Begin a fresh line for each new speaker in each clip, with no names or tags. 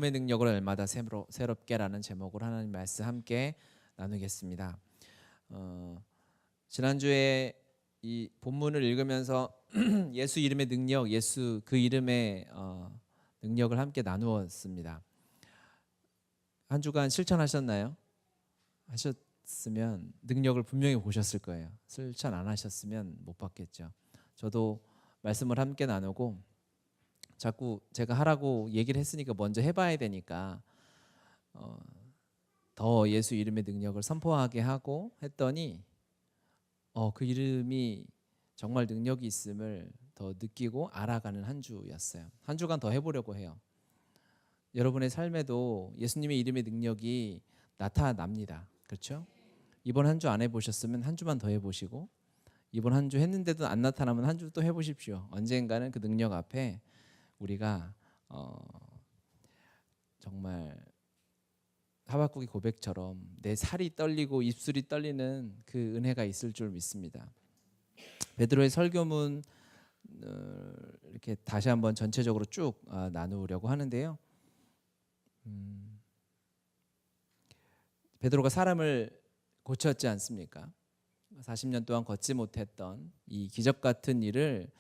몸의 능력을 날마다 새롭게라는 제목으로 하나님 말씀 함께 나누겠습니다. 지난주에 이 본문을 읽으면서 예수 이름의 능력, 예수 그 이름의 능력을 함께 나누었습니다. 한 주간 실천하셨나요? 하셨으면 능력을 분명히 보셨을 거예요. 실천 안 하셨으면 못 봤겠죠. 저도 말씀을 함께 나누고 자꾸 제가 하라고 얘기를 했으니까 먼저 해봐야 되니까 더 예수 이름의 능력을 선포하게 하고 했더니 그 이름이 정말 능력이 있음을 더 느끼고 알아가는 한 주였어요. 한 주간 더 해보려고 해요. 여러분의 삶에도 예수님의 이름의 능력이 나타납니다. 그렇죠? 이번 한 주 안 해보셨으면 한 주만 더 해보시고, 이번 한 주 했는데도 안 나타나면 한 주 또 해보십시오. 언젠가는 그 능력 앞에 우리가 정말 하박국의 고백처럼 내 살이 떨리고 입술이 떨리는 그 은혜가 있을 줄 믿습니다. 베드로의 설교문 이렇게 다시 한번 전체적으로 쭉 나누려고 하는데요. 베드로가 사람을 고쳤지 않습니까? 40년 동안 걷지 못했던 이 기적 같은 일을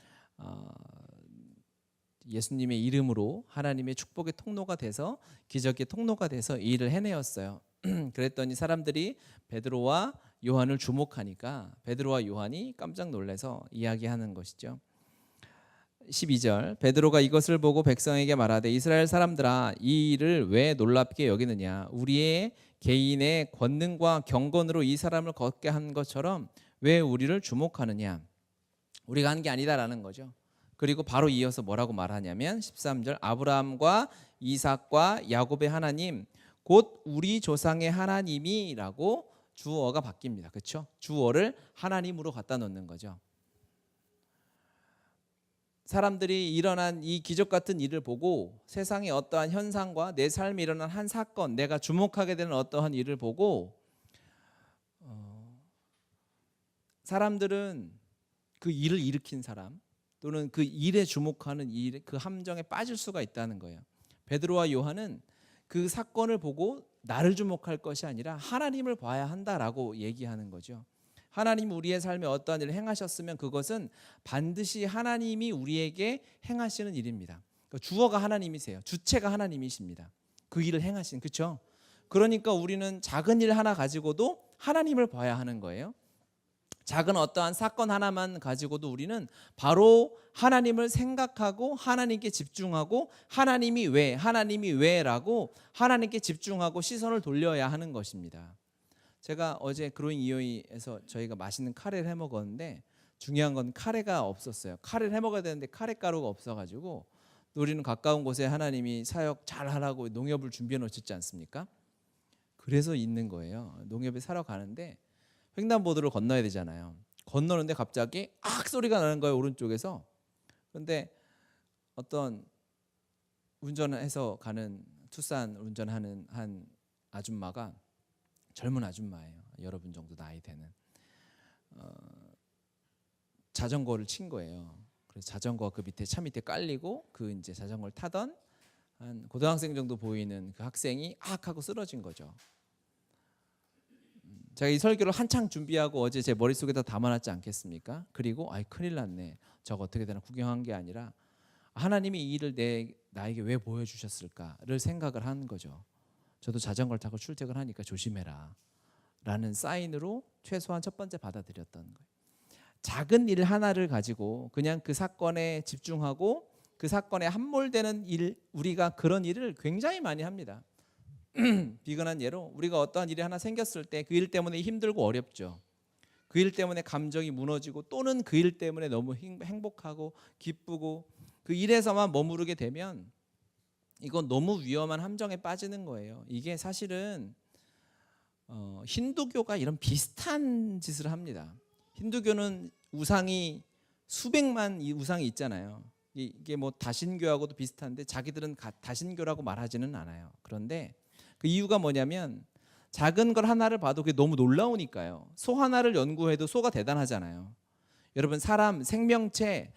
예수님의 이름으로 하나님의 축복의 통로가 돼서 기적의 통로가 돼서 이 일을 해내었어요. 그랬더니 사람들이 베드로와 요한을 주목하니까 베드로와 요한이 깜짝 놀라서 이야기하는 것이죠. 12절 베드로가 이것을 보고 백성에게 말하되 이스라엘 사람들아 이 일을 왜 놀랍게 여기느냐 우리의 개인의 권능과 경건으로 이 사람을 걷게 한 것처럼 왜 우리를 주목하느냐 우리가 한 게 아니다라는 거죠. 그리고 바로 이어서 뭐라고 말하냐면 13절 아브라함과 이삭과 야곱의 하나님 곧 우리 조상의 하나님이라고 주어가 바뀝니다. 그렇죠? 주어를 하나님으로 갖다 놓는 거죠. 사람들이 일어난 이 기적 같은 일을 보고 세상의 어떠한 현상과 내 삶에 일어난 한 사건, 내가 주목하게 되는 어떠한 일을 보고 사람들은 그 일을 일으킨 사람 또는 그 일에 주목하는 일, 그 함정에 빠질 수가 있다는 거예요. 베드로와 요한은 그 사건을 보고 나를 주목할 것이 아니라 하나님을 봐야 한다라고 얘기하는 거죠. 하나님이 우리의 삶에 어떠한 일을 행하셨으면 그것은 반드시 하나님이 우리에게 행하시는 일입니다. 그러니까 주어가 하나님이세요. 주체가 하나님이십니다. 그 일을 행하신, 그렇죠? 그러니까 우리는 작은 일 하나 가지고도 하나님을 봐야 하는 거예요. 작은 어떠한 사건 하나만 가지고도 우리는 바로 하나님을 생각하고 하나님께 집중하고 하나님이 왜라고 하나님께 집중하고 시선을 돌려야 하는 것입니다. 제가 어제 그로잉 이오이에서 저희가 맛있는 카레를 해 먹었는데 중요한 건 카레가 없었어요. 카레를 해 먹어야 되는데 카레 가루가 없어가지고 우리는 가까운 곳에 하나님이 사역 잘 하라고 농협을 준비해 놓으셨지 않습니까? 그래서 있는 거예요. 농협에 사러 가는데 횡단보도를 건너야 되잖아요. 건너는데 갑자기 악 소리가 나는 거예요. 오른쪽에서. 그런데 어떤 운전해서 가는 투싼 운전하는 한 아줌마가 젊은 아줌마예요. 여러분 정도 나이 되는 자전거를 친 거예요. 그래서 자전거가 그 밑에 차 밑에 깔리고 그 이제 자전거를 타던 한 고등학생 정도 보이는 그 학생이 악 하고 쓰러진 거죠. 제가 이 설교를 한창 준비하고 어제 제 머릿속에다 담아놨지 않겠습니까? 그리고 큰일 났네. 저거 어떻게 되나 구경한 게 아니라 하나님이 이 일을 나에게 왜 보여주셨을까를 생각을 한 거죠. 저도 자전거를 타고 출퇴근하니까 조심해라 라는 사인으로 최소한 첫 번째 받아들였던 거예요. 작은 일 하나를 가지고 그냥 그 사건에 집중하고 그 사건에 함몰되는 일, 우리가 그런 일을 굉장히 많이 합니다. 비근한 예로 우리가 어떠한 일이 하나 생겼을 때 그 일 때문에 힘들고 어렵죠. 그 일 때문에 감정이 무너지고 또는 그 일 때문에 너무 행복하고 기쁘고 그 일에서만 머무르게 되면 이건 너무 위험한 함정에 빠지는 거예요. 이게 사실은 힌두교가 이런 비슷한 짓을 합니다. 힌두교는 우상이 수백만 우상이 있잖아요. 이게 뭐 다신교하고도 비슷한데 자기들은 다신교라고 말하지는 않아요. 그런데 그 이유가 뭐냐면 작은 걸 하나를 봐도 그게 너무 놀라우니까요. 소 하나를 연구해도 소가 대단하잖아요. 여러분 사람 생명체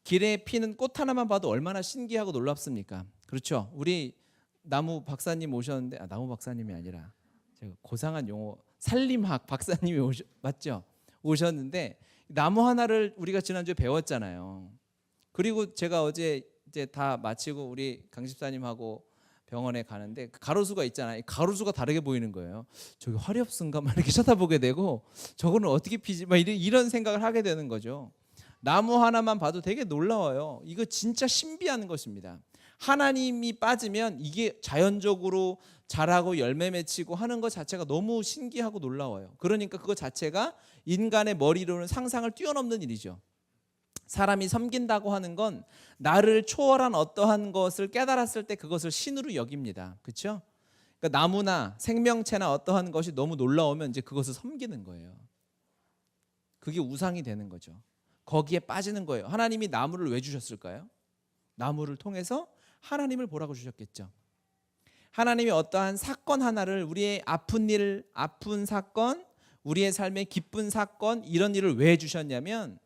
길에 피는 꽃 하나만 봐도 얼마나 신기하고 놀랍습니까? 그렇죠. 우리 나무 박사님 오셨는데, 나무 박사님이 아니라 제가 고상한 용어, 산림학 박사님이 맞죠? 오셨는데 나무 하나를 우리가 지난주에 배웠잖아요. 그리고 제가 어제 이제 다 마치고 우리 강 집사님하고 병원에 가는데 그 가로수가 있잖아요. 가로수가 다르게 보이는 거예요. 저기 화렵순가 막 이렇게 쳐다보게 되고 저거는 어떻게 피지? 막 이런 생각을 하게 되는 거죠. 나무 하나만 봐도 되게 놀라워요. 이거 진짜 신비한 것입니다. 하나님이 빠지면 이게 자연적으로 자라고 열매 맺히고 하는 것 자체가 너무 신기하고 놀라워요. 그러니까 그것 자체가 인간의 머리로는 상상을 뛰어넘는 일이죠. 사람이 섬긴다고 하는 건 나를 초월한 어떠한 것을 깨달았을 때 그것을 신으로 여깁니다. 그렇죠? 그러니까 나무나 생명체나 어떠한 것이 너무 놀라우면 이제 그것을 섬기는 거예요. 그게 우상이 되는 거죠. 거기에 빠지는 거예요. 하나님이 나무를 왜 주셨을까요? 나무를 통해서 하나님을 보라고 주셨겠죠. 하나님이 어떠한 사건 하나를, 우리의 아픈 일, 아픈 사건, 우리의 삶의 기쁜 사건, 이런 일을 왜 주셨냐면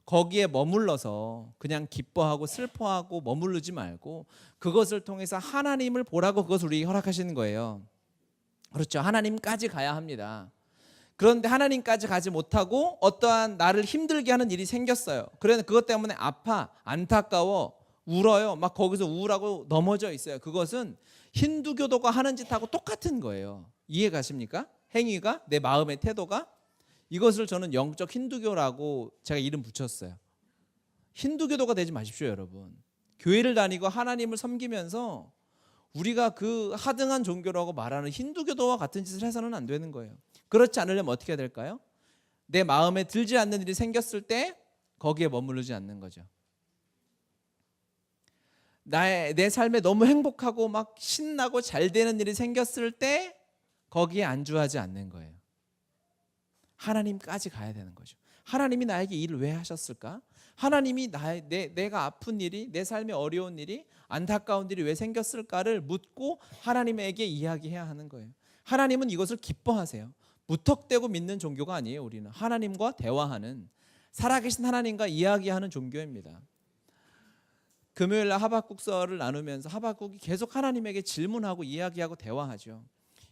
거기에 머물러서 그냥 기뻐하고 슬퍼하고 머무르지 말고 그것을 통해서 하나님을 보라고 그것을 우리에게 허락하시는 거예요. 그렇죠. 하나님까지 가야 합니다. 그런데 하나님까지 가지 못하고 어떠한 나를 힘들게 하는 일이 생겼어요. 그래서 그것 때문에 아파, 안타까워, 울어요. 막 거기서 우울하고 넘어져 있어요. 그것은 힌두교도가 하는 짓하고 똑같은 거예요. 이해 가십니까? 행위가, 내 마음의 태도가. 이것을 저는 영적 힌두교라고 제가 이름 붙였어요. 힌두교도가 되지 마십시오, 여러분. 교회를 다니고 하나님을 섬기면서 우리가 그 하등한 종교라고 말하는 힌두교도와 같은 짓을 해서는 안 되는 거예요. 그렇지 않으려면 어떻게 해야 될까요? 내 마음에 들지 않는 일이 생겼을 때 거기에 머무르지 않는 거죠. 내 삶에 너무 행복하고 막 신나고 잘 되는 일이 생겼을 때 거기에 안주하지 않는 거예요. 하나님까지 가야 되는 거죠. 하나님이 나에게 일을 왜 하셨을까? 하나님이 내가 아픈 일이, 내 삶에 어려운 일이, 안타까운 일이 왜 생겼을까를 묻고 하나님에게 이야기해야 하는 거예요. 하나님은 이것을 기뻐하세요. 무턱대고 믿는 종교가 아니에요. 우리는 하나님과 대화하는, 살아계신 하나님과 이야기하는 종교입니다. 금요일날 하박국서를 나누면서 하박국이 계속 하나님에게 질문하고 이야기하고 대화하죠.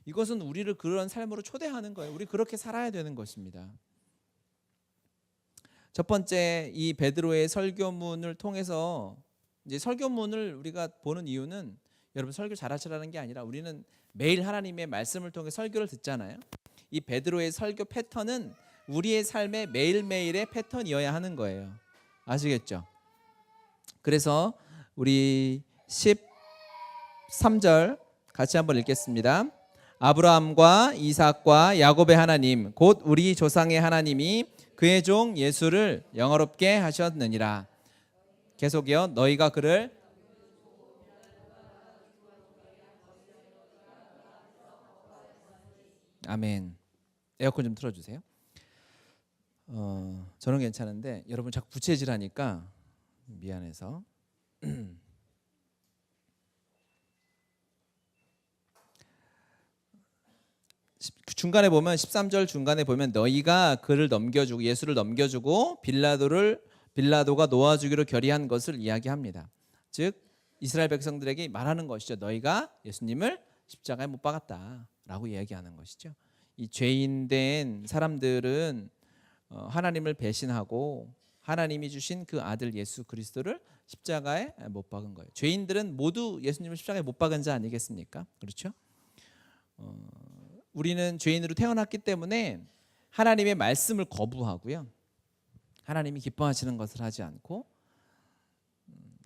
이것은 우리를 그런 삶으로 초대하는 거예요. 우리 그렇게 살아야 되는 것입니다. 첫 번째, 이 베드로의 설교문을 통해서, 이제 설교문을 우리가 보는 이유는 여러분 설교 잘하시라는 게 아니라 우리는 매일 하나님의 말씀을 통해 설교를 듣잖아요. 이 베드로의 설교 패턴은 우리의 삶의 매일매일의 패턴이어야 하는 거예요. 아시겠죠? 그래서 우리 13절 같이 한번 읽겠습니다. 아브라함과 이삭과 야곱의 하나님 곧 우리 조상의 하나님이 그의 종 예수를 영화롭게 하셨느니라. 계속이요. 너희가 그를 아멘. 에어컨 좀 틀어주세요. 저는 괜찮은데 여러분 자꾸 부채질하니까 미안해서. 중간에 보면 13절 중간에 보면 너희가 그를 넘겨주고 예수를 넘겨주고 빌라도가 놓아주기로 결의한 것을 이야기합니다. 즉 이스라엘 백성들에게 말하는 것이죠. 너희가 예수님을 십자가에 못 박았다라고 이야기하는 것이죠. 이 죄인된 사람들은 하나님을 배신하고 하나님이 주신 그 아들 예수 그리스도를 십자가에 못 박은 거예요. 죄인들은 모두 예수님을 십자가에 못 박은 자 아니겠습니까? 그렇죠? 우리는 죄인으로 태어났기 때문에 하나님의 말씀을 거부하고요. 하나님이 기뻐하시는 것을 하지 않고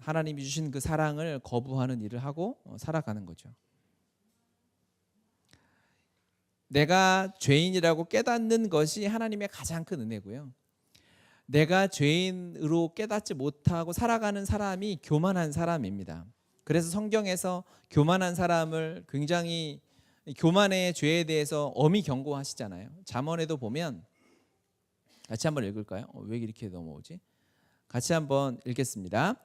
하나님이 주신 그 사랑을 거부하는 일을 하고 살아가는 거죠. 내가 죄인이라고 깨닫는 것이 하나님의 가장 큰 은혜고요. 내가 죄인으로 깨닫지 못하고 살아가는 사람이 교만한 사람입니다. 그래서 성경에서 교만한 사람을 굉장히 교만의 죄에 대해서 엄히 경고하시잖아요. 잠언에도 보면 같이 한번 읽을까요? 왜 이렇게 넘어오지? 같이 한번 읽겠습니다.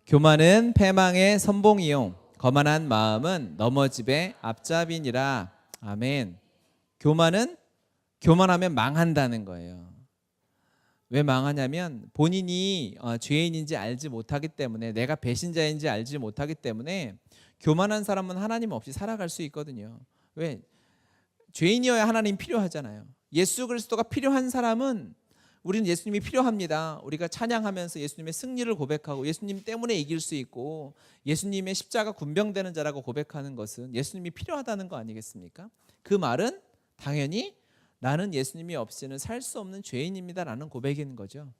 교만은 패망의 선봉이요 거만한 마음은 넘어집의 앞잡이니라. 아멘. 교만하면 망한다는 거예요. 왜 망하냐면 본인이 죄인인지 알지 못하기 때문에, 내가 배신자인지 알지 못하기 때문에 교만한 사람은 하나님 없이 살아갈 수 있거든요. 왜? 죄인이어야 하나님 필요하잖아요. 예수 그리스도가 필요한 사람은 우리는 예수님이 필요합니다. 우리가 찬양하면서 예수님의 승리를 고백하고 예수님 때문에 이길 수 있고 예수님의 십자가 군병되는 자라고 고백하는 것은 예수님이 필요하다는 거 아니겠습니까? 그 말은 당연히 나는 예수님이 없이는 살 수 없는 죄인입니다라는 고백인 거죠.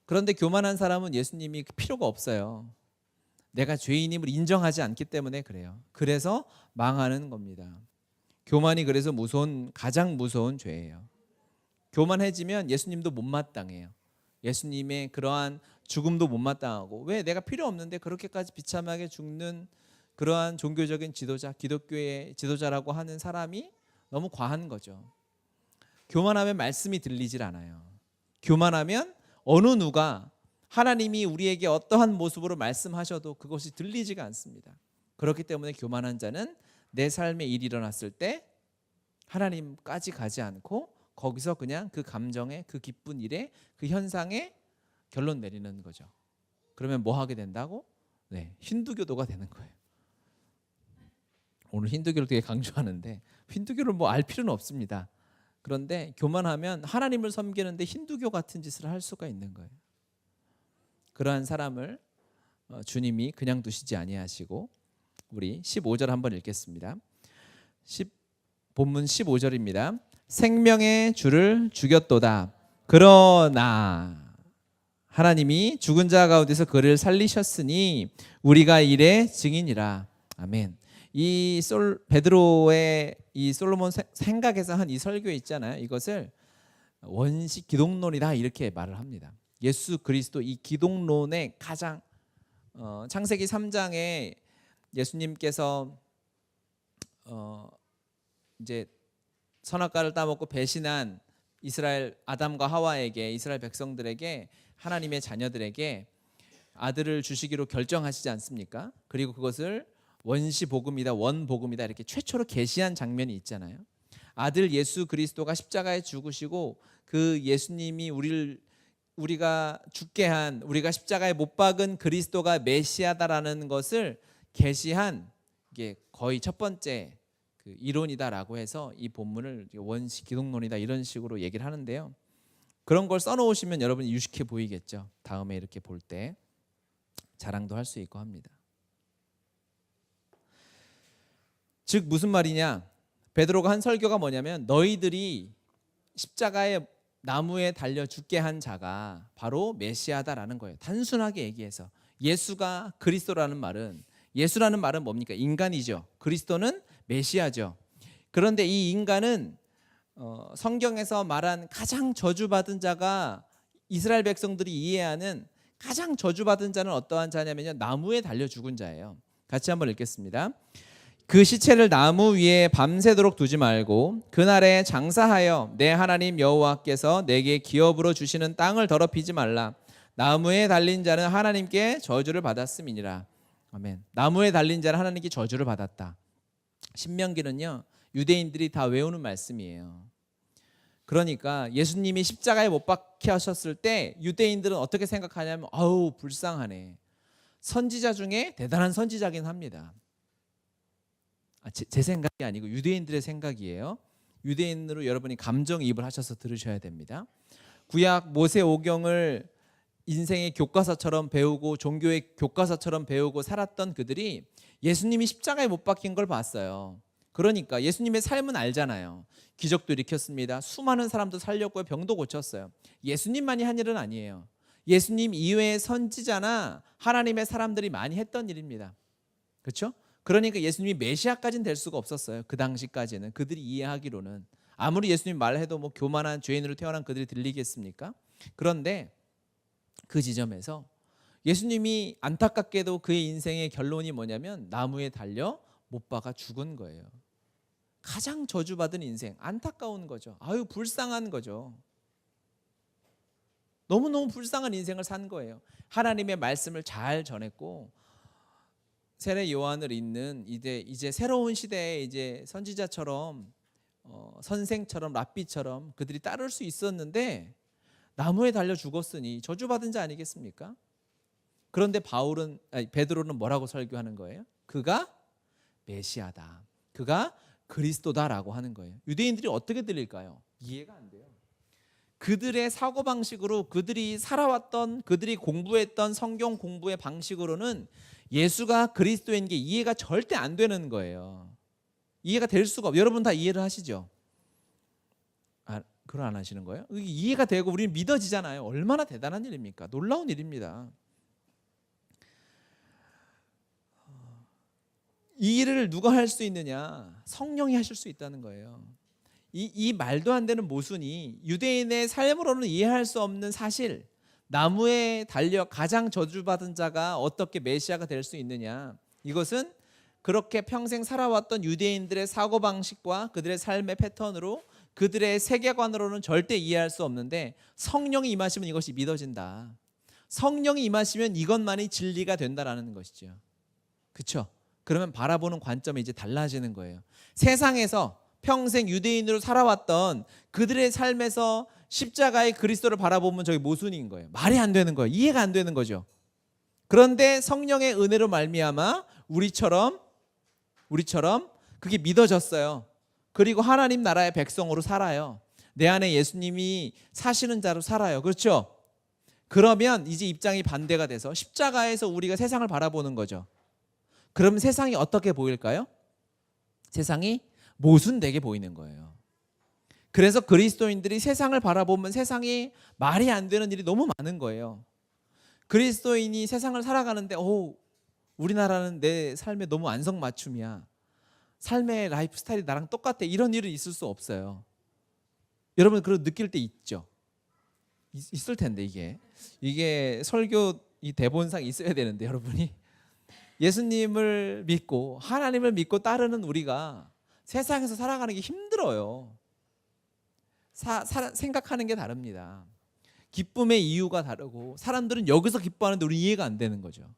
그런데 교만한 사람은 예수님이 필요가 없어요. 내가 죄인임을 인정하지 않기 때문에 그래요. 그래서 망하는 겁니다. 교만이 그래서 가장 무서운 죄예요. 교만해지면 예수님도 못마땅해요. 예수님의 그러한 죽음도 못마땅하고, 왜? 내가 필요 없는데 그렇게까지 비참하게 죽는 그러한 종교적인 지도자, 기독교의 지도자라고 하는 사람이 너무 과한 거죠. 교만하면 말씀이 들리질 않아요. 교만하면 어느 누가 하나님이 우리에게 어떠한 모습으로 말씀하셔도 그것이 들리지가 않습니다. 그렇기 때문에 교만한 자는 내 삶에 일이 일어났을 때 하나님까지 가지 않고 거기서 그냥 그 감정에, 그 기쁜 일에, 그 현상에 결론 내리는 거죠. 그러면 뭐 하게 된다고? 네, 힌두교도가 되는 거예요. 오늘 힌두교를 되게 강조하는데 힌두교를 뭐 알 필요는 없습니다. 그런데 교만하면 하나님을 섬기는데 힌두교 같은 짓을 할 수가 있는 거예요. 그러한 사람을 주님이 그냥 두시지 아니하시고, 우리 15절 한번 읽겠습니다. 본문 15절입니다. 생명의 주를 죽였도다. 그러나 하나님이 죽은 자 가운데서 그를 살리셨으니 우리가 이의 증인이라. 아멘. 이 베드로의 이 솔로몬 생각에서 한 이 설교 있잖아요. 이것을 원시 기독론이다 이렇게 말을 합니다. 예수 그리스도 이 기독론의 가장 창세기 3장에 예수님께서 이제 선악과를 따먹고 배신한 이스라엘 아담과 하와에게, 이스라엘 백성들에게, 하나님의 자녀들에게 아들을 주시기로 결정하시지 않습니까? 그리고 그것을 원시복음이다, 원복음이다 이렇게 최초로 계시한 장면이 있잖아요. 아들 예수 그리스도가 십자가에 죽으시고 그 예수님이 우리가 죽게 한, 우리가 십자가에 못 박은 그리스도가 메시아다라는 것을 계시한 이게 거의 첫 번째 그 이론이다라고 해서 이 본문을 원시 기독론이다 이런 식으로 얘기를 하는데요. 그런 걸 써놓으시면 여러분이 유식해 보이겠죠. 다음에 이렇게 볼 때 자랑도 할 수 있고 합니다. 즉 무슨 말이냐? 베드로가 한 설교가 뭐냐면 너희들이 십자가에 나무에 달려 죽게 한 자가 바로 메시아다라는 거예요. 단순하게 얘기해서 예수가 그리스도라는 말은, 예수라는 말은 뭡니까? 인간이죠. 그리스도는 메시아죠. 그런데 이 인간은 성경에서 말한 가장 저주받은 자가, 이스라엘 백성들이 이해하는 가장 저주받은 자는 어떠한 자냐면요, 나무에 달려 죽은 자예요. 같이 한번 읽겠습니다. 그 시체를 나무 위에 밤새도록 두지 말고 그날에 장사하여 내 하나님 여호와께서 내게 기업으로 주시는 땅을 더럽히지 말라. 나무에 달린 자는 하나님께 저주를 받았음이니라. 아멘. 나무에 달린 자는 하나님께 저주를 받았다. 신명기는요, 유대인들이 다 외우는 말씀이에요. 그러니까 예수님이 십자가에 못 박혀 하셨을 때 유대인들은 어떻게 생각하냐면, 아우 불쌍하네. 선지자 중에 대단한 선지자긴 합니다. 제 생각이 아니고 유대인들의 생각이에요. 유대인으로 여러분이 감정이입을 하셔서 들으셔야 됩니다. 구약 모세오경을 인생의 교과서처럼 배우고 종교의 교과서처럼 배우고 살았던 그들이 예수님이 십자가에 못 박힌 걸 봤어요. 그러니까 예수님의 삶은 알잖아요. 기적도 일으켰습니다. 수많은 사람도 살렸고요. 병도 고쳤어요. 예수님만이 한 일은 아니에요. 예수님 이외의 선지자나 하나님의 사람들이 많이 했던 일입니다. 그렇죠? 그러니까 예수님이 메시아까지는 될 수가 없었어요. 그 당시까지는 그들이 이해하기로는. 아무리 예수님 말해도 뭐 교만한 죄인으로 태어난 그들이 들리겠습니까? 그런데 그 지점에서 예수님이 안타깝게도 그의 인생의 결론이 뭐냐면 나무에 달려 못 박아 죽은 거예요. 가장 저주받은 인생, 안타까운 거죠. 아유 불쌍한 거죠. 너무너무 불쌍한 인생을 산 거예요. 하나님의 말씀을 잘 전했고 세례 요한을 잇는 이제 새로운 시대에 이제 선지자처럼 선생처럼 랍비처럼 그들이 따를 수 있었는데 나무에 달려 죽었으니 저주받은 자 아니겠습니까? 그런데 베드로는 뭐라고 설교하는 거예요? 그가 메시아다. 그가 그리스도다라고 하는 거예요. 유대인들이 어떻게 들릴까요? 이해가 안 돼요. 그들의 사고방식으로, 그들이 살아왔던, 그들이 공부했던 성경 공부의 방식으로는 예수가 그리스도인 게 이해가 절대 안 되는 거예요. 이해가 될 수가 없어요. 여러분 다 이해를 하시죠? 그걸 안 하시는 거예요? 이해가 되고 우리는 믿어지잖아요. 얼마나 대단한 일입니까? 놀라운 일입니다. 이 일을 누가 할 수 있느냐? 성령이 하실 수 있다는 거예요. 이 말도 안 되는 모순이 유대인의 삶으로는 이해할 수 없는 사실, 나무에 달려 가장 저주받은 자가 어떻게 메시아가 될 수 있느냐, 이것은 그렇게 평생 살아왔던 유대인들의 사고방식과 그들의 삶의 패턴으로, 그들의 세계관으로는 절대 이해할 수 없는데 성령이 임하시면 이것이 믿어진다. 성령이 임하시면 이것만이 진리가 된다라는 것이죠. 그렇죠? 그러면 바라보는 관점이 이제 달라지는 거예요. 세상에서 평생 유대인으로 살아왔던 그들의 삶에서 십자가의 그리스도를 바라보면 저게 모순인 거예요. 말이 안 되는 거예요. 이해가 안 되는 거죠. 그런데 성령의 은혜로 말미암아 우리처럼 그게 믿어졌어요. 그리고 하나님 나라의 백성으로 살아요. 내 안에 예수님이 사시는 자로 살아요. 그렇죠? 그러면 이제 입장이 반대가 돼서 십자가에서 우리가 세상을 바라보는 거죠. 그럼 세상이 어떻게 보일까요? 세상이 모순되게 보이는 거예요. 그래서 그리스도인들이 세상을 바라보면 세상이 말이 안 되는 일이 너무 많은 거예요. 그리스도인이 세상을 살아가는데 우리나라는 내 삶에 너무 안성맞춤이야. 삶의 라이프 스타일이 나랑 똑같아. 이런 일은 있을 수 없어요. 여러분 그런 느낄 때 있죠? 있을 텐데 이게 설교 이 대본상 있어야 되는데 여러분이 예수님을 믿고 하나님을 믿고 따르는 우리가 세상에서 살아가는 게 힘들어요. 생각하는 게 다릅니다. 기쁨의 이유가 다르고 사람들은 여기서 기뻐하는데 우리 이해가 안 되는 거죠.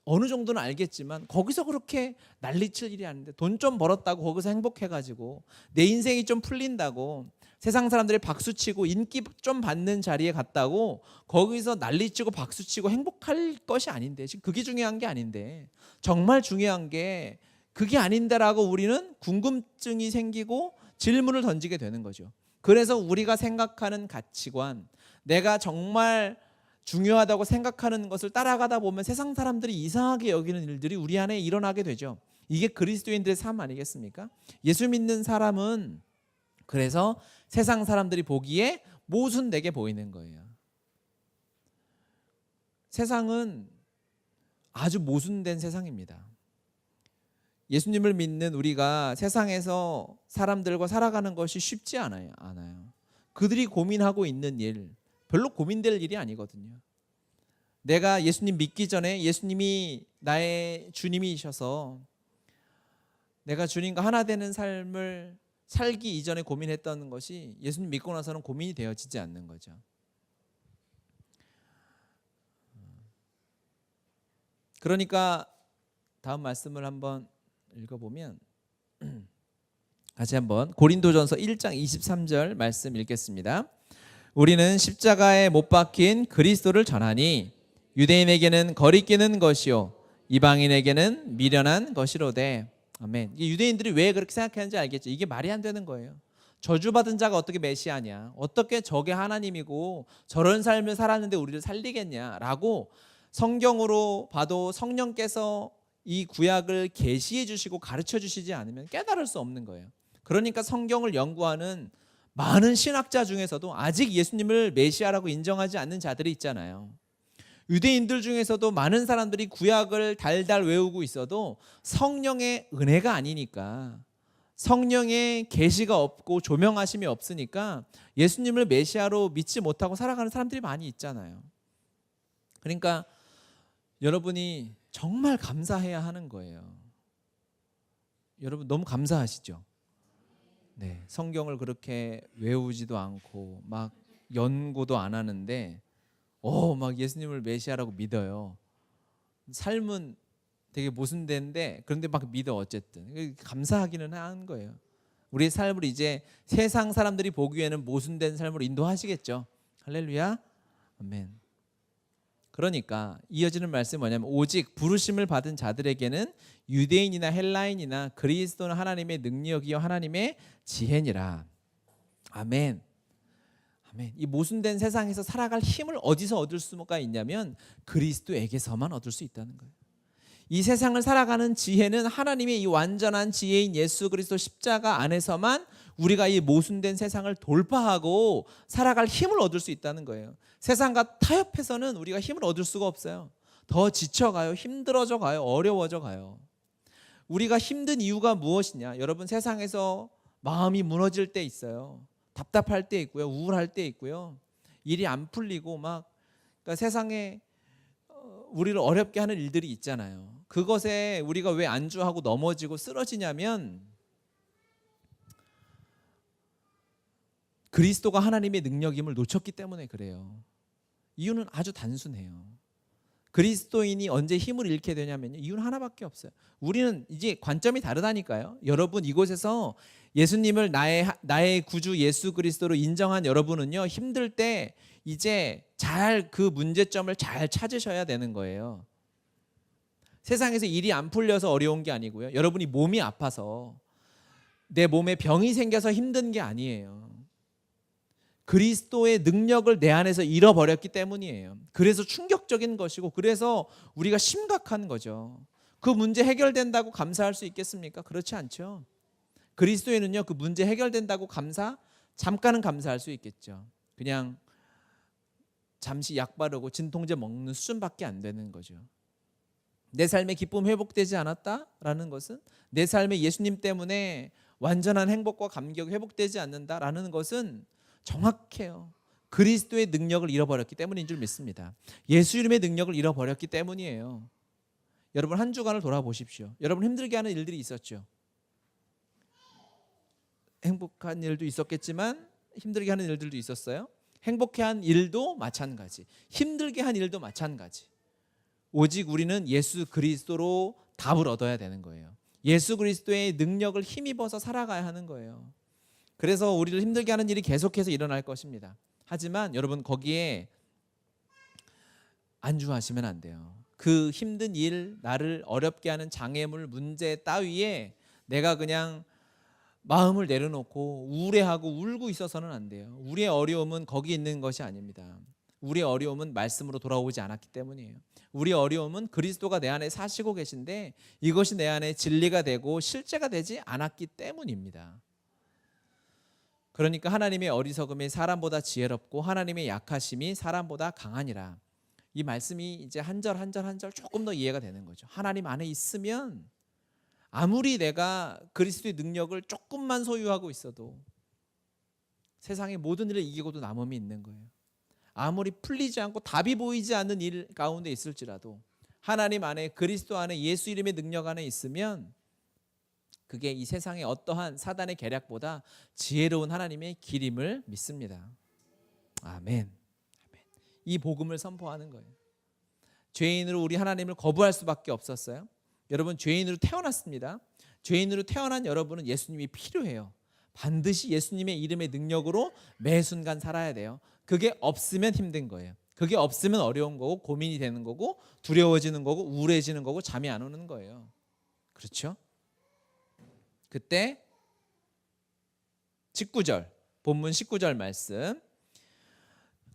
어느 정도는 알겠지만 거기서 그렇게 난리칠 일이 아닌데 돈 좀 벌었다고 거기서 행복해가지고 내 인생이 좀 풀린다고 세상 사람들이 박수치고 인기 좀 받는 자리에 갔다고 거기서 난리치고 박수치고 행복할 것이 아닌데, 지금 그게 중요한 게 아닌데, 정말 중요한 게 그게 아닌데라고 우리는 궁금증이 생기고 질문을 던지게 되는 거죠. 그래서 우리가 생각하는 가치관, 내가 정말 중요하다고 생각하는 것을 따라가다 보면 세상 사람들이 이상하게 여기는 일들이 우리 안에 일어나게 되죠. 이게 그리스도인들의 삶 아니겠습니까? 예수 믿는 사람은 그래서 세상 사람들이 보기에 모순되게 보이는 거예요. 세상은 아주 모순된 세상입니다. 예수님을 믿는 우리가 세상에서 사람들과 살아가는 것이 쉽지 않아요. 그들이 고민하고 있는 일, 별로 고민될 일이 아니거든요. 내가 예수님 믿기 전에 예수님이 나의 주님이셔서 내가 주님과 하나 되는 삶을 살기 이전에 고민했던 것이 예수님 믿고 나서는 고민이 되어지지 않는 거죠. 그러니까 다음 말씀을 한번 읽어보면 같이 한번 고린도전서 1장 23절 말씀 읽겠습니다. 우리는 십자가에 못 박힌 그리스도를 전하니 유대인에게는 거리끼는 것이요 이방인에게는 미련한 것이로되. 아멘. 유대인들이 왜 그렇게 생각하는지 알겠죠? 이게 말이 안 되는 거예요. 저주받은 자가 어떻게 메시아냐, 어떻게 저게 하나님이고 저런 삶을 살았는데 우리를 살리겠냐라고 성경으로 봐도 성령께서 이 구약을 계시해 주시고 가르쳐 주시지 않으면 깨달을 수 없는 거예요. 그러니까 성경을 연구하는 많은 신학자 중에서도 아직 예수님을 메시아라고 인정하지 않는 자들이 있잖아요. 유대인들 중에서도 많은 사람들이 구약을 달달 외우고 있어도 성령의 은혜가 아니니까, 성령의 계시가 없고 조명하심이 없으니까 예수님을 메시아로 믿지 못하고 살아가는 사람들이 많이 있잖아요. 그러니까 여러분이 정말 감사해야 하는 거예요. 여러분 너무 감사하시죠? 네, 성경을 그렇게 외우지도 않고 막 연구도 안 하는데 막 예수님을 메시아라고 믿어요. 삶은 되게 모순된데 그런데 막 믿어. 어쨌든 감사하기는 하는 거예요. 우리의 삶을 이제 세상 사람들이 보기에는 모순된 삶으로 인도하시겠죠. 할렐루야, 아멘. 그러니까 이어지는 말씀이 뭐냐면 오직 부르심을 받은 자들에게는 유대인이나 헬라인이나 그리스도는 하나님의 능력이요 하나님의 지혜니라. 아멘. 아멘. 이 모순된 세상에서 살아갈 힘을 어디서 얻을 수가 있냐면 그리스도에게서만 얻을 수 있다는 거예요. 이 세상을 살아가는 지혜는 하나님의 이 완전한 지혜인 예수 그리스도 십자가 안에서만 우리가 이 모순된 세상을 돌파하고 살아갈 힘을 얻을 수 있다는 거예요. 세상과 타협해서는 우리가 힘을 얻을 수가 없어요. 더 지쳐가요. 힘들어져 가요. 어려워져 가요. 우리가 힘든 이유가 무엇이냐? 여러분, 세상에서 마음이 무너질 때 있어요. 답답할 때 있고요. 우울할 때 있고요. 일이 안 풀리고 막 그러니까 세상에 우리를 어렵게 하는 일들이 있잖아요. 그것에 우리가 왜 안주하고 넘어지고 쓰러지냐면 그리스도가 하나님의 능력임을 놓쳤기 때문에 그래요. 이유는 아주 단순해요. 그리스도인이 언제 힘을 잃게 되냐면요. 이유는 하나밖에 없어요. 우리는 이제 관점이 다르다니까요. 여러분, 이곳에서 예수님을 나의 구주 예수 그리스도로 인정한 여러분은요. 힘들 때 이제 잘 그 문제점을 잘 찾으셔야 되는 거예요. 세상에서 일이 안 풀려서 어려운 게 아니고요. 여러분이 몸이 아파서 내 몸에 병이 생겨서 힘든 게 아니에요. 그리스도의 능력을 내 안에서 잃어버렸기 때문이에요. 그래서 충격적인 것이고 그래서 우리가 심각한 거죠. 그 문제 해결된다고 감사할 수 있겠습니까? 그렇지 않죠. 그리스도에는요, 그 문제 해결된다고 잠깐은 감사할 수 있겠죠. 그냥 잠시 약 바르고 진통제 먹는 수준밖에 안 되는 거죠. 내 삶의 기쁨 회복되지 않았다라는 것은, 내 삶에 예수님 때문에 완전한 행복과 감격이 회복되지 않는다라는 것은 정확해요. 그리스도의 능력을 잃어버렸기 때문인 줄 믿습니다. 예수 이름의 능력을 잃어버렸기 때문이에요. 여러분, 한 주간을 돌아보십시오. 여러분 힘들게 하는 일들이 있었죠. 행복한 일도 있었겠지만 힘들게 하는 일들도 있었어요. 행복해 한 일도 마찬가지, 힘들게 한 일도 마찬가지. 오직 우리는 예수 그리스도로 답을 얻어야 되는 거예요. 예수 그리스도의 능력을 힘입어서 살아가야 하는 거예요. 그래서 우리를 힘들게 하는 일이 계속해서 일어날 것입니다. 하지만 여러분, 거기에 안주하시면 안 돼요. 그 힘든 일, 나를 어렵게 하는 장애물, 문제 따위에 내가 그냥 마음을 내려놓고 우울해하고 울고 있어서는 안 돼요. 우리의 어려움은 거기 있는 것이 아닙니다. 우리의 어려움은 말씀으로 돌아오지 않았기 때문이에요. 우리의 어려움은 그리스도가 내 안에 사시고 계신데 이것이 내 안에 진리가 되고 실제가 되지 않았기 때문입니다. 그러니까 하나님의 어리석음이 사람보다 지혜롭고 하나님의 약하심이 사람보다 강하니라. 이 말씀이 이제 한 절 한 절 한 절 조금 더 이해가 되는 거죠. 하나님 안에 있으면 아무리 내가 그리스도의 능력을 조금만 소유하고 있어도 세상의 모든 일을 이기고도 남음이 있는 거예요. 아무리 풀리지 않고 답이 보이지 않는 일 가운데 있을지라도 하나님 안에, 그리스도 안에, 예수 이름의 능력 안에 있으면 그게 이 세상의 어떠한 사단의 계략보다 지혜로운 하나님의 길임을 믿습니다. 아멘. 이 복음을 선포하는 거예요. 죄인으로 우리 하나님을 거부할 수밖에 없었어요. 여러분, 죄인으로 태어났습니다. 죄인으로 태어난 여러분은 예수님이 필요해요. 반드시 예수님의 이름의 능력으로 매 순간 살아야 돼요. 그게 없으면 힘든 거예요. 그게 없으면 어려운 거고 고민이 되는 거고 두려워지는 거고 우울해지는 거고 잠이 안 오는 거예요. 그렇죠? 그때 19절, 본문 19절 말씀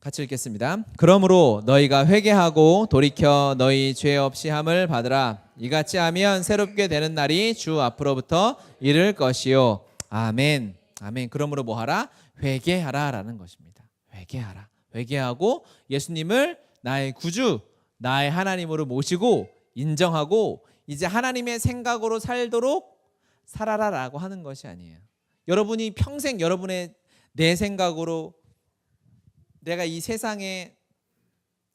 같이 읽겠습니다. 그러므로 너희가 회개하고 돌이켜 너희 죄 없이 함을 받으라. 이같이 하면 새롭게 되는 날이 주 앞으로부터 이를 것이요. 아멘. 아멘. 그러므로 뭐하라? 회개하라라는 것입니다. 회개하라. 회개하고 예수님을 나의 구주, 나의 하나님으로 모시고 인정하고 이제 하나님의 생각으로 살도록 살아라라고 하는 것이 아니에요. 여러분이 평생 여러분의 내 생각으로 내가 이 세상에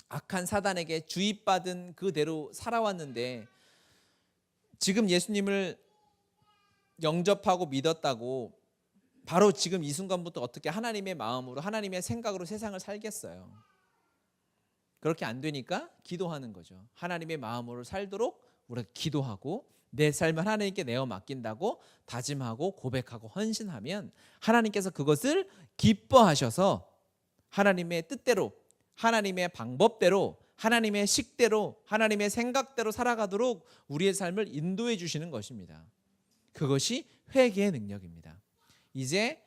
악한 사단에게 주입받은 그대로 살아왔는데 지금 예수님을 영접하고 믿었다고 바로 지금 이 순간부터 어떻게 하나님의 마음으로, 하나님의 생각으로 세상을 살겠어요? 그렇게 안 되니까 기도하는 거죠. 하나님의 마음으로 살도록 우리가 기도하고 내 삶을 하나님께 내어 맡긴다고 다짐하고 고백하고 헌신하면 하나님께서 그것을 기뻐하셔서 하나님의 뜻대로, 하나님의 방법대로, 하나님의 식대로, 하나님의 생각대로 살아가도록 우리의 삶을 인도해 주시는 것입니다. 그것이 회개의 능력입니다. 이제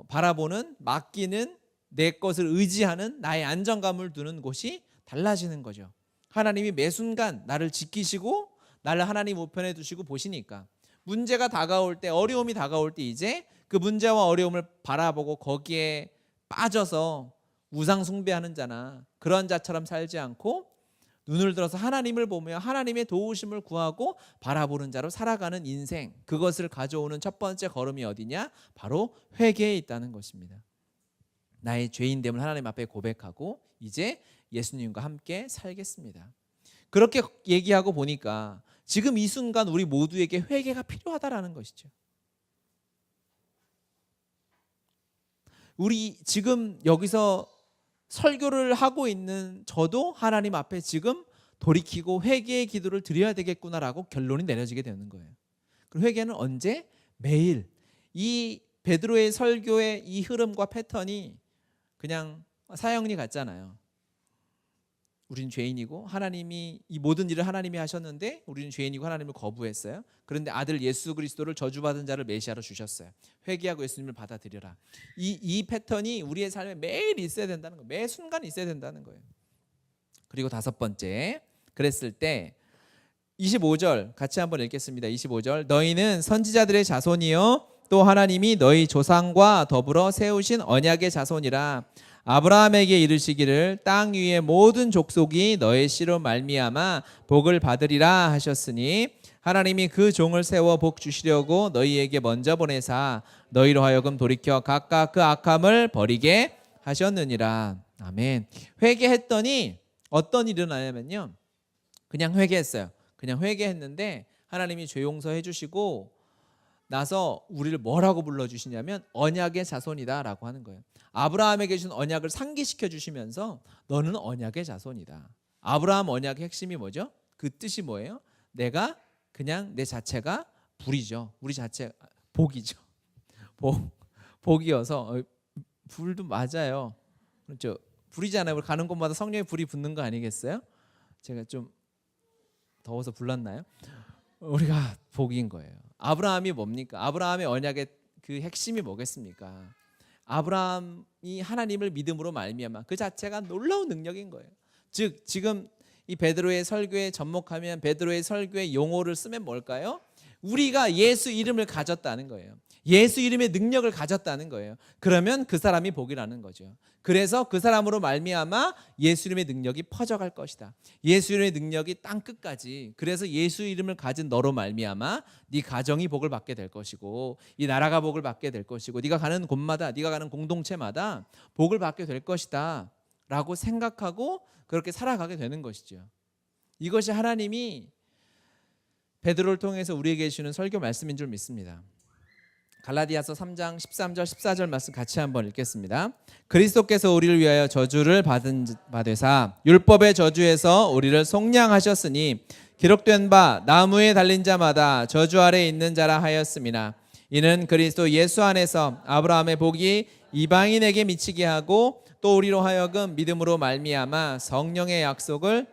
바라보는, 맡기는, 내 것을 의지하는, 나의 안정감을 두는 곳이 달라지는 거죠. 하나님이 매 순간 나를 지키시고 나를 하나님 우편에 두시고 보시니까 문제가 다가올 때, 어려움이 다가올 때 이제 그 문제와 어려움을 바라보고 거기에 빠져서 우상 숭배하는 자나 그런 자처럼 살지 않고 눈을 들어서 하나님을 보며 하나님의 도우심을 구하고 바라보는 자로 살아가는 인생, 그것을 가져오는 첫 번째 걸음이 어디냐? 바로 회개에 있다는 것입니다. 나의 죄인됨을 하나님 앞에 고백하고 이제 예수님과 함께 살겠습니다. 그렇게 얘기하고 보니까 지금 이 순간 우리 모두에게 회개가 필요하다라는 것이죠. 우리 지금 여기서 설교를 하고 있는 저도 하나님 앞에 지금 돌이키고 회개의 기도를 드려야 되겠구나라고 결론이 내려지게 되는 거예요. 그 회개는 언제? 매일. 이 베드로의 설교의 이 흐름과 패턴이 그냥 사형리 같잖아요. 우린 죄인이고 하나님이 이 모든 일을 하나님이 하셨는데 우리는 죄인이고 하나님을 거부했어요. 그런데 아들 예수 그리스도를 저주받은 자를 메시아로 주셨어요. 회개하고 예수님을 받아들여라. 이 패턴이 우리의 삶에 매일 있어야 된다는 거예요. 매 순간 있어야 된다는 거예요. 그리고 다섯 번째, 그랬을 때 25절 같이 한번 읽겠습니다. 25절, 너희는 선지자들의 자손이요 또 하나님이 너희 조상과 더불어 세우신 언약의 자손이라. 아브라함에게 이르시기를 땅 위의 모든 족속이 너의 씨로 말미암아 복을 받으리라 하셨으니 하나님이 그 종을 세워 복 주시려고 너희에게 먼저 보내사 너희로 하여금 돌이켜 각각 그 악함을 버리게 하셨느니라. 아멘. 회개했더니 어떤 일이 일어나냐면요, 그냥 회개했어요. 그냥 회개했는데 하나님이 죄 용서해 주시고 나서 우리를 뭐라고 불러주시냐면 언약의 자손이다 라고 하는 거예요. 아브라함에게 주신 언약을 상기시켜 주시면서 너는 언약의 자손이다. 아브라함 언약의 핵심이 뭐죠? 그 뜻이 뭐예요? 내가 그냥 내 자체가 불이죠. 우리 자체 복이죠. 복이어서 불도 맞아요. 그렇죠. 불이잖아요. 우리 가는 곳마다 성령의 불이 붙는 거 아니겠어요? 제가 좀 더워서 불났나요? 우리가 복인 거예요. 아브라함이 뭡니까? 아브라함의 언약의 그 핵심이 뭐겠습니까? 아브라함이 하나님을 믿음으로 말미암아 그 자체가 놀라운 능력인 거예요. 즉 지금 이 베드로의 설교에 접목하면 베드로의 설교의 용어를 쓰면 뭘까요? 우리가 예수 이름을 가졌다는 거예요. 예수 이름의 능력을 가졌다는 거예요. 그러면 그 사람이 복이라는 거죠. 그래서 그 사람으로 말미암아 예수 이름의 능력이 퍼져갈 것이다. 예수 이름의 능력이 땅 끝까지. 그래서 예수 이름을 가진 너로 말미암아 네 가정이 복을 받게 될 것이고 이 나라가 복을 받게 될 것이고 네가 가는 곳마다 네가 가는 공동체마다 복을 받게 될 것이다 라고 생각하고 그렇게 살아가게 되는 것이죠. 이것이 하나님이 베드로를 통해서 우리에게 주시는 설교 말씀인 줄 믿습니다. 갈라디아서 3장 13절 14절 말씀 같이 한번 읽겠습니다. 그리스도께서 우리를 위하여 저주를 받으사 율법의 저주에서 우리를 속량하셨으니 기록된 바 나무에 달린 자마다 저주 아래 있는 자라 하였음이나 이는 그리스도 예수 안에서 아브라함의 복이 이방인에게 미치게 하고 또 우리로 하여금 믿음으로 말미암아 성령의 약속을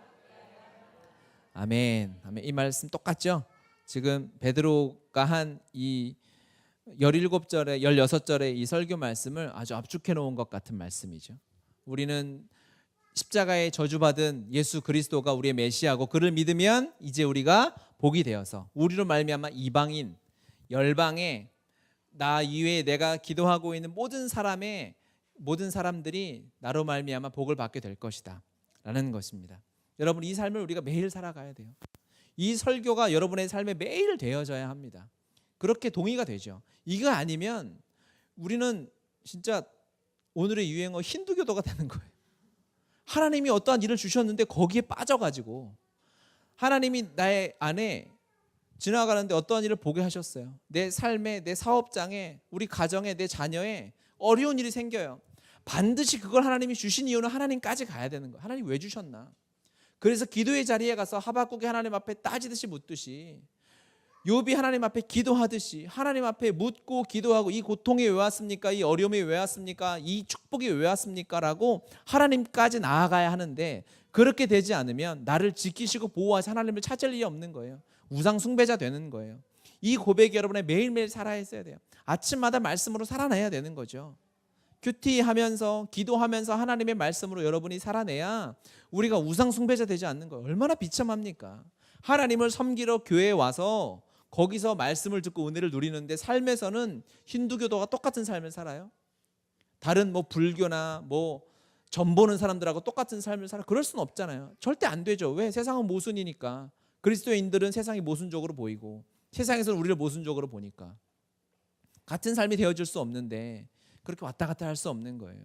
아멘. 아멘. 이 말씀 똑같죠? 지금 베드로가 한 이 17절에 16절의 이 설교 말씀을 아주 압축해 놓은 것 같은 말씀이죠. 우리는 십자가에 저주받은 예수 그리스도가 우리의 메시아고 그를 믿으면 이제 우리가 복이 되어서 우리로 말미암아 이방인 열방에 나 이외에 내가 기도하고 있는 모든 사람들이 나로 말미암아 복을 받게 될 것이다 라는 것입니다. 여러분 이 삶을 우리가 매일 살아가야 돼요. 이 설교가 여러분의 삶에 매일 되어져야 합니다. 그렇게 동의가 되죠. 이거 아니면 우리는 진짜 오늘의 유행어 힌두교도가 되는 거예요. 하나님이 어떠한 일을 주셨는데 거기에 빠져가지고 하나님이 나의 안에 지나가는데 어떠한 일을 보게 하셨어요. 내 삶에, 내 사업장에, 우리 가정에, 내 자녀에 어려운 일이 생겨요. 반드시 그걸 하나님이 주신 이유는 하나님까지 가야 되는 거예요. 하나님 왜 주셨나? 그래서 기도의 자리에 가서 하박국이 하나님 앞에 따지듯이 묻듯이 욥이 하나님 앞에 기도하듯이 하나님 앞에 묻고 기도하고 이 고통이 왜 왔습니까? 이 어려움이 왜 왔습니까? 이 축복이 왜 왔습니까? 라고 하나님까지 나아가야 하는데 그렇게 되지 않으면 나를 지키시고 보호하시 하나님을 찾을 일이 없는 거예요. 우상 숭배자 되는 거예요. 이 고백이 여러분의 매일매일 살아야 했어야 돼요. 아침마다 말씀으로 살아내야 되는 거죠. 큐티하면서 기도하면서 하나님의 말씀으로 여러분이 살아내야 우리가 우상 숭배자 되지 않는 거예요. 얼마나 비참합니까? 하나님을 섬기러 교회에 와서 거기서 말씀을 듣고 은혜를 누리는데 삶에서는 힌두교도가 똑같은 삶을 살아요? 다른 뭐 불교나 뭐 점 보는 사람들하고 똑같은 삶을 살아? 그럴 수는 없잖아요. 절대 안 되죠. 왜? 세상은 모순이니까. 그리스도인들은 세상이 모순적으로 보이고 세상에서는 우리를 모순적으로 보니까 같은 삶이 되어질 수 없는데 그렇게 왔다 갔다 할 수 없는 거예요.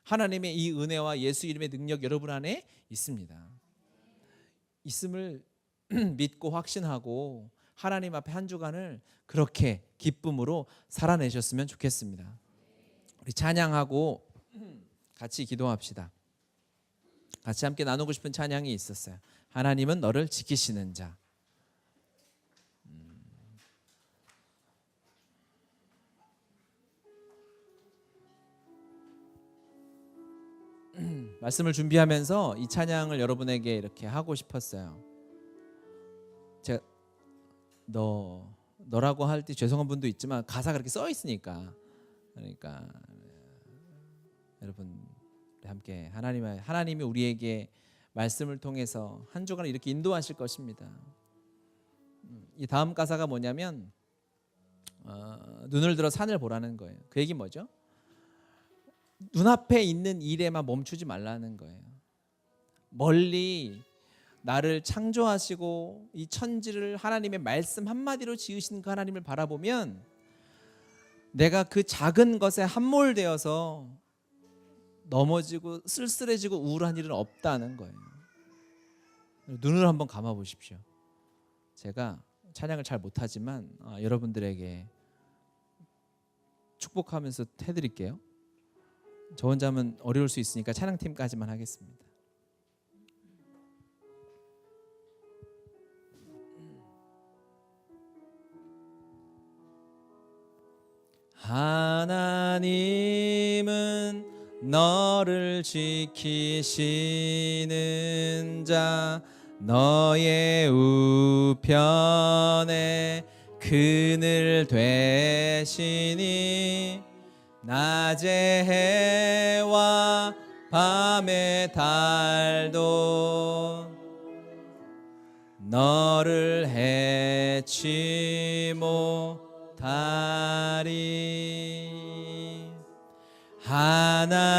하나님의 이 은혜와 예수 이름의 능력 여러분 안에 있습니다. 있음을 믿고 확신하고 하나님 앞에 한 주간을 그렇게 기쁨으로 살아내셨으면 좋겠습니다. 우리 찬양하고 같이 기도합시다. 같이 함께 나누고 싶은 찬양이 있었어요. 하나님은 너를 지키시는 자. 말씀을 준비하면서 이 찬양을 여러분에게 이렇게 하고 싶었어요. 제가 너라고 할 때 죄송한 분도 있지만 가사가 그렇게 써 있으니까 그러니까 여러분 우리 함께 하나님이 우리에게 말씀을 통해서 한 주간을 이렇게 인도하실 것입니다. 이 다음 가사가 뭐냐면 눈을 들어 산을 보라는 거예요. 그 얘기 뭐죠? 눈앞에 있는 일에만 멈추지 말라는 거예요. 멀리 나를 창조하시고 이 천지를 하나님의 말씀 한마디로 지으신 그 하나님을 바라보면 내가 그 작은 것에 함몰되어서 넘어지고 쓸쓸해지고 우울한 일은 없다는 거예요. 눈을 한번 감아 보십시오. 제가 찬양을 잘 못하지만 여러분들에게 축복하면서 해드릴게요. 저 혼자면 어려울 수 있으니까 찬양팀까지만 하겠습니다. 하나님은 너를 지키시는 자, 너의 우편에 그늘 되시니 낮의 해와 밤의 달도 너를 해치 못하리.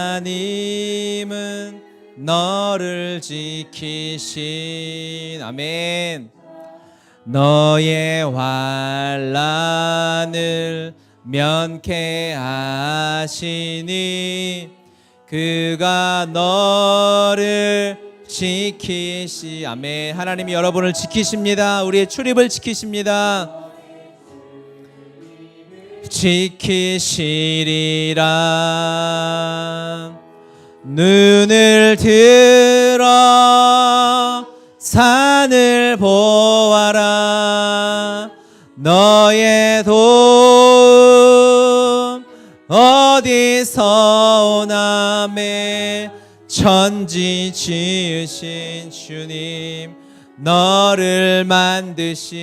하나님은 너를 지키신 아멘. 너의 환난을 면케하시니 그가 너를 지키시 아멘. 하나님이 여러분을 지키십니다. 우리의 출입을 지키십니다. 지키시리라. 눈을 들어 산을 보아라. 너의 도움 어디서 오나매. 천지 지으신 주님 너를 만드신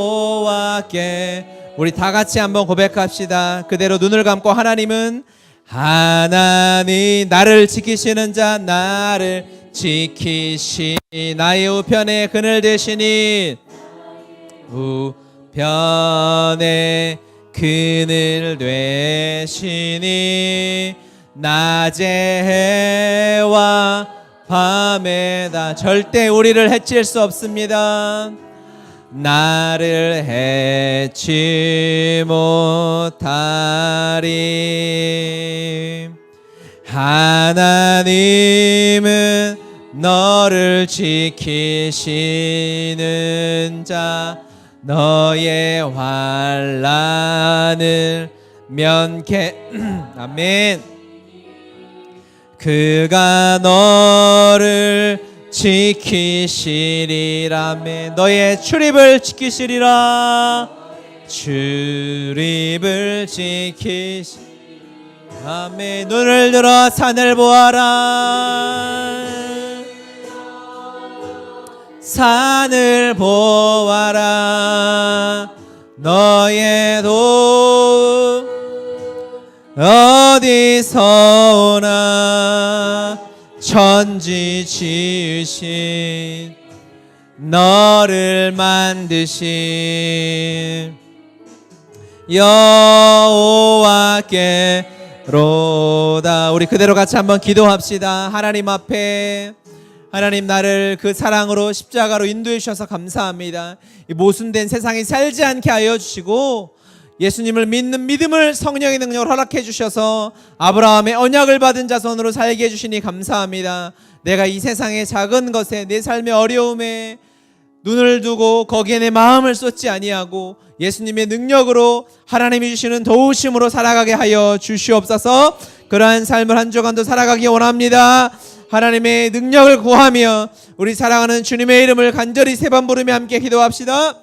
여호와께 우리 다 같이 한번 고백합시다. 그대로 눈을 감고 하나님 나를 지키시는 자, 나를 지키시 나의 우편에 그늘 되시니 우편에 그늘 되시니 낮의 해와 밤에 다 절대 우리를 해칠 수 없습니다. 나를 해치 못하리. 하나님은 너를 지키시는 자, 너의 환난을 아멘. 그가 너를 지키시리라매. 너의 출입을 지키시리라. 출입을 지키시리라매. 눈을 들어 산을 보아라. 산을 보아라. 너의 도 어디서 오나. 천지 지으신 너를 만드신 여호와께로다. 우리 그대로 같이 한번 기도합시다. 하나님 앞에, 하나님 나를 그 사랑으로 십자가로 인도해 주셔서 감사합니다. 이 모순된 세상에 살지 않게 하여 주시고 예수님을 믿는 믿음을 성령의 능력으로 허락해 주셔서 아브라함의 언약을 받은 자손으로 살게 해주시니 감사합니다. 내가 이 세상의 작은 것에, 내 삶의 어려움에 눈을 두고 거기에 내 마음을 쏟지 아니하고 예수님의 능력으로 하나님이 주시는 도우심으로 살아가게 하여 주시옵소서. 그러한 삶을 한 주간도 살아가기 원합니다. 하나님의 능력을 구하며 우리 사랑하는 주님의 이름을 간절히 세 번 부르며 함께 기도합시다.